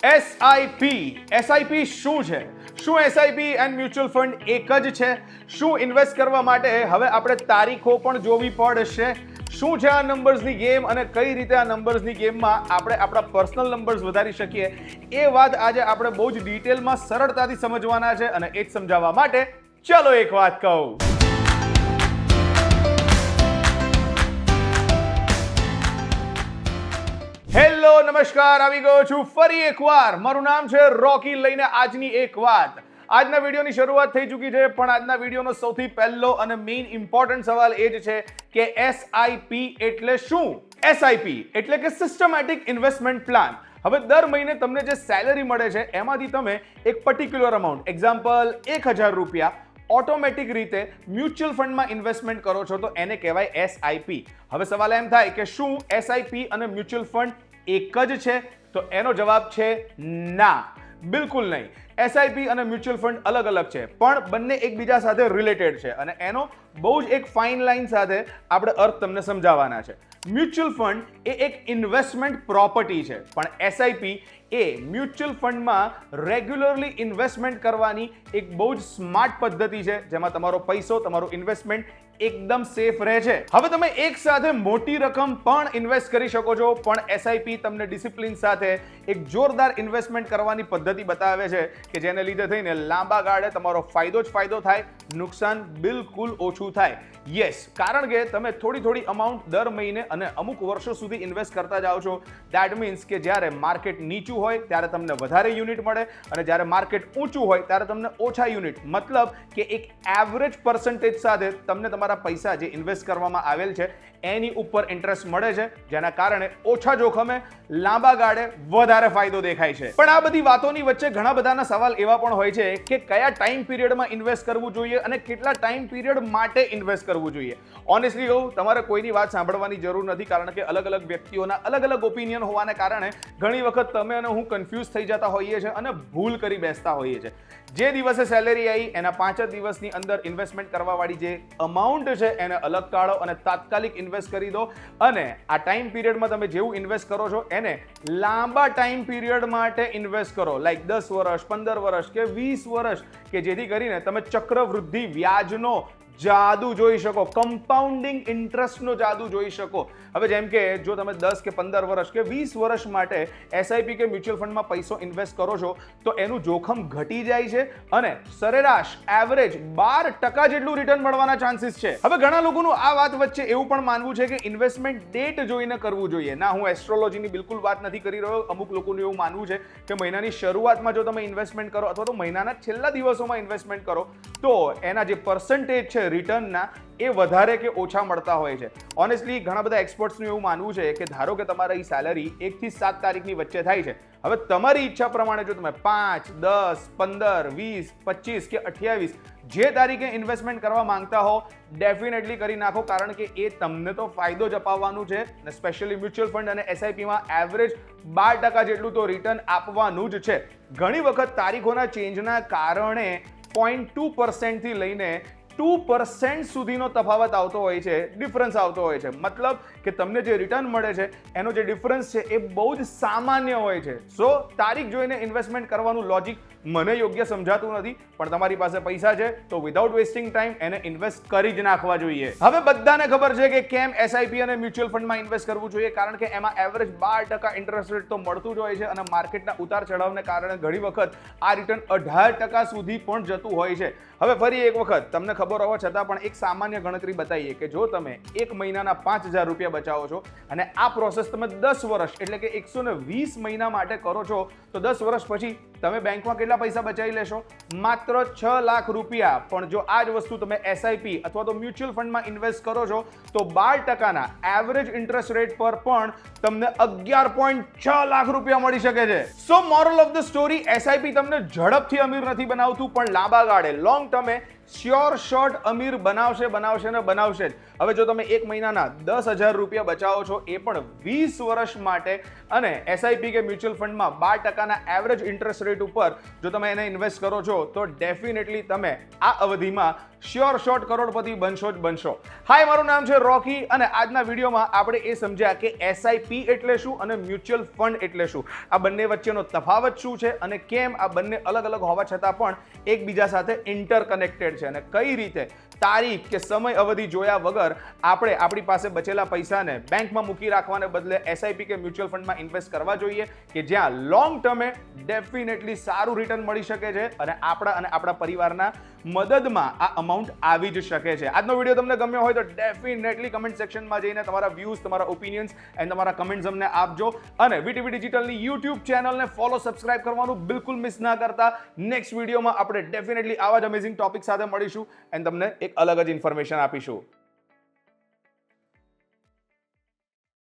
SIP શું છે? શું એસઆઈપી એન્ડ મ્યુચ્યુઅલ ફંડ એક જ છે? શું ઇન્વેસ્ટ કરવા માટે હવે આપણે તારીખો પણ જોવી પડશે? શું છે આ નંબર્સની ગેમ અને કઈ રીતે આ નંબર્સની ગેમમાં આપણે આપણા પર્સનલ નંબર્સ વધારી શકીએ, એ વાત આજે આપણે બહુ જ ડિટેલમાં સરળતાથી સમજવાના છે. અને એ જ સમજાવવા માટે ચલો એક વાત કહું. હેલો, નમસ્કાર, આવી ગયો છું ફરી એકવાર. મારું નામ છે રોકી, લઈને આજની એક વાત. આજના વિડીયોની શરૂઆત થઈ ચૂકી છે, પણ આજના વિડીયોનો સૌથી પહેલો અને મેઇન ઇમ્પોર્ટન્ટ સવાલ એ જ છે કે એસઆઈપી એટલે શું? એસઆઈપી એટલે કે સિસ્ટમેટિક ઇન્વેસ્ટમેન્ટ પ્લાન. હવે દર મહિને તમને જે સેલરી મળે છે એમાંથી તમે એક પર્ટિક્યુલર અમાઉન્ટ, એક્ઝામ્પલ 1000 રૂપિયા, ઓટોમેટિક રીતે મ્યુચ્યુઅલ ફંડમાં ઇન્વેસ્ટમેન્ટ કરો છો, તો એને કહેવાય એસઆઈપી. હવે સવાલ એમ થાય કે શું એસઆઈપી અને મ્યુચ્યુઅલ ફંડ એક જ છે? તો એનો જવાબ છે ના, બિલકુલ નહીં. એસઆઈપી અને મ્યુચ્યુઅલ ફંડ અલગ અલગ છે, પણ બંને એકબીજા સાથે રિલેટેડ છે અને એનો બહુ જ એક ફાઇન લાઇન સાથે આપણે અર્થ તમને સમજાવવાના છે. મ્યુચ્યુઅલ ફંડ એ એક ઇન્વેસ્ટમેન્ટ પ્રોપર્ટી છે, પણ એસઆઈપી એ મ્યુચ્યુઅલ ફંડમાં રેગ્યુલરલી ઇન્વેસ્ટમેન્ટ કરવાની એક બહુ જ સ્માર્ટ પદ્ધતિ છે, જેમાં તમારો પૈસો, તમારું ઇન્વેસ્ટમેન્ટ એકદમ સેફ રહે છે. હવે તમે એક સાથે મોટી રકમ પણ ઇન્વેસ્ટ કરી શકો છો, પણ એસઆઈપી તમને ડિસિપ્લિન સાથે એક જોરદાર ઇન્વેસ્ટમેન્ટ કરવાની પદ્ધતિ બતાવે છે કે જેને લીધે થઈને લાંબા ગાળે તમારો ફાયદો જ ફાયદો થાય, નુકસાન બિલકુલ ઓછું થાય. યસ, કારણ કે તમે થોડી થોડી અમાઉન્ટ દર મહિને અને અમુક વર્ષો સુધી ઇન્વેસ્ટ કરતા જાઓ છો. દેટ મીન્સ કે જ્યારે માર્કેટ નીચું હોય ત્યારે તમને વધારે યુનિટ મળે અને જ્યારે માર્કેટ ઊંચું હોય ત્યારે તમને ઓછા યુનિટ. મતલબ કે એક એવરેજ પર્સન્ટેજ સાથે તમને તમારા પૈસા જે ઇન્વેસ્ટ કરવામાં આવેલ છે એની ઉપર ઇન્ટરેસ્ટ મળે છે, જેના કારણે ઓછા જોખમે લાંબા ગાળે વધારે ફાયદો દેખાય છે. પણ આ બધી વાતોની વચ્ચે ઘણા બધાના સવાલ એવા પણ હોય છે કે કયા ટાઈમ પીરિયડમાં ઇન્વેસ્ટ કરવું જોઈએ અને કેટલા ટાઈમ પીરિયડ માટે ઇન્વેસ્ટ કરવું જોઈએ. ઓનેસ્ટલી કહું, તમારે કોઈની વાત સાંભળવાની જરૂર નથી, કારણ કે અલગ અલગ વ્યક્તિઓના અલગ અલગ ઓપિનિયન હોવાને કારણે ઘણી વખત તમે અને હું કન્ફ્યુઝ થઈ જતા હોઈએ છીએ અને ભૂલ કરી બેસતા હોઈએ છીએ. જે દિવસે સેલેરી આવી એના 5 જ દિવસની અંદર ઇન્વેસ્ટમેન્ટ કરવાવાળી જે અમાઉન્ટ છે એને અલગ કાઢો અને તાત્કાલિક ઇન્વેસ્ટ કરી દો. અને આ ટાઈમ પીરિયડમાં તમે જેવું ઇન્વેસ્ટ કરો છો એને લાંબા ટાઈમ પીરિયડ માટે ઇન્વેસ્ટ કરો, લાઈક 10 વર્ષ, 15 વર્ષ કે 20 વર્ષ, કે જેથી કરીને તમે ચક્રવૃદ્ધિ વ્યાજનો જાદુ જોઈ શકો, કમ્પાઉન્ડિંગ ઇન્ટરેસ્ટનો જાદુ જોઈ શકો. હવે જેમ કે જો તમે 10 કે 15 વર્ષ કે 20 વર્ષ માટે એસઆઈપી કે મ્યુચ્યુઅલ ફંડમાં પૈસો ઇન્વેસ્ટ કરો છો, તો એનું જોખમ ઘટી જાય છે અને સરેરાશ એવરેજ 12% જેટલું રિટર્ન મળવાના ચાન્સીસ છે. હવે ઘણા લોકોનું આ વાત વચ્ચે એવું પણ માનવું છે કે ઇન્વેસ્ટમેન્ટ ડેટ જોઈને કરવું જોઈએ. ના, હું એસ્ટ્રોલોજીની બિલકુલ વાત નથી કરી રહ્યો. અમુક લોકોનું એવું માનવું છે કે મહિનાની શરૂઆતમાં જો તમે ઇન્વેસ્ટમેન્ટ કરો અથવા તો મહિનાના છેલ્લા દિવસોમાં ઇન્વેસ્ટમેન્ટ કરો તો એના જે પર્સન્ટેજ છે રિટર્નના એ વધારે કે ઓછા મળતા હોય છે. ઓનેસ્ટલી ઘણા બધા એક્સપર્ટ્સનું એવું માનવું છે કે ધારો કે તમારી સેલરી 1 થી 7 તારીખની વચ્ચે થાય છે. હવે તમારી ઈચ્છા પ્રમાણે જો તમે 5, 10, 15, 20, 25 કે 28 જે તારીખે ઇન્વેસ્ટમેન્ટ કરવા માંગતા હો, ડેફિનેટલી કરી નાખો, કારણ કે એ તમને તો ફાયદો જ અપાવવાનું છે અને સ્પેશિયલી મ્યુચ્યુઅલ ફંડ અને એસઆઈપીમાં એવરેજ 12% જેટલું તો રિટર્ન આપવાનું જ છે. ઘણી વખત તારીખોના ચેન્જના કારણે 0.2% થી લઈને 2% સુધીનો તફાવત આવતો હોય છે, ડિફરન્સ આવતો હોય છે. મતલબ કે તમને જે રિટર્ન મળે છે એનો જે ડિફરન્સ છે એ બહુ જ સામાન્ય હોય છે. સો તારીખ જોઈને ઇન્વેસ્ટમેન્ટ કરવાનું લોજિક મને યોગ્ય સમજાતું નથી, પણ તમારી પાસે પૈસા છે તો વિધાઉટ વેસ્ટિંગ ટાઈમ એને ઇન્વેસ્ટ કરી જ નાખવા જોઈએ. હવે બધાને ખબર છે કે કેમ એસઆઈપી અને મ્યુચ્યુઅલ ફંડમાં ઇન્વેસ્ટ કરવું જોઈએ, કારણ કે એમાં એવરેજ 12% ઇન્ટરેસ્ટ રેટ તો મળતું જ હોય છે અને માર્કેટના ઉતાર ચઢાવને કારણે ઘણી વખત આ રિટર્ન 18% સુધી પણ જતું હોય છે. હવે ફરી એક વખત તમને ખબર હોવા છતાં પણ એક સામાન્ય ગણતરી બતાવીએ કે જો તમે એક મહિનાના 5000 રૂપિયા બચાવો છો અને આ પ્રોસેસ તમે 10 વર્ષ એટલે કે 120 મહિના માટે કરો છો, તો 10 વર્ષ પછી તમે બેંકમાં કેટલા પૈસા બચાવી લેશો? માત્ર 6 લાખ રૂપિયા. પણ જો આ જ વસ્તુ તમે એસઆઈપી અથવા તો મ્યુચ્યુઅલ ફંડમાં ઇન્વેસ્ટ કરો છો તો 12%ના એવરેજ ઇન્ટરેસ્ટ રેટ પર પણ તમને 11.6 લાખ રૂપિયા મળી શકે છે. So moral of the story, SIP તમને ઝડપથી અમીર નથી બનાવતું, પણ લાંબા ગાળે લોંગ ટર્મે શ્યોર શોર્ટ અમીર બનાવશે ને બનાવશે જ. હવે જો તમે એક મહિનાના 10,000 રૂપિયા બચાવો છો, એ પણ 20 વર્ષ માટે, અને એસઆઈપી કે મ્યુચ્યુઅલ ફંડમાં 12% એવરેજ ઇન્ટરેસ્ટ રેટ ઉપર જો તમે એને ઇન્વેસ્ટ કરો છો, તો ડેફિનેટલી તમે આ અવધિમાં શ્યોર શોર્ટ કરોડપતિ બનશો જ બનશો. હાય, મારું નામ છે રોકી, અને આજના વિડીયોમાં આપણે એ સમજ્યા કે એસઆઈપી એટલે શું અને મ્યુચ્યુઅલ ફંડ એટલે શું, આ બંને વચ્ચેનો તફાવત શું છે, અને કેમ આ બંને અલગ અલગ હોવા છતાં પણ એકબીજા સાથે ઇન્ટરકનેક્ટેડ છે, અને કઈ રીતે તારીખ કે સમય અવધિ જોયા વગર આપણે આપણી પાસે બચેલા પૈસાને બેંકમાં મૂકી રાખવાને બદલે એસઆઈપી કે મ્યુચ્યુઅલ ફંડમાં ઇન્વેસ્ટ કરવા જોઈએ, કે જ્યાં લોંગ ટર્મે ડેફિનેટલી સારું રિટર્ન મળી શકે છે અને આપણા પરિવારના મદદમાં આ અમાઉન્ટ આવી જ શકે છે. આજનો વિડીયો તમને ગમ્યો હોય તો ડેફિનેટલી કમેન્ટ સેક્શનમાં જઈને તમારા વ્યૂઝ, તમારા ઓપિનિયન્સ એન્ડ તમારા કમેન્ટ્સ અમને આપજો, અને વીટીવી ડિજિટલની યુટ્યુબ ચેનલને ફોલો, સબસ્ક્રાઇબ કરવાનું બિલકુલ મિસ ના કરતા. નેક્સ્ટ વિડીયોમાં આપણે ડેફિનેટલી આવા જ અમેઝિંગ ટોપિક સાથે મળીશું એન્ડ તમને એક અલગ જ ઇન્ફોર્મેશન આપીશું.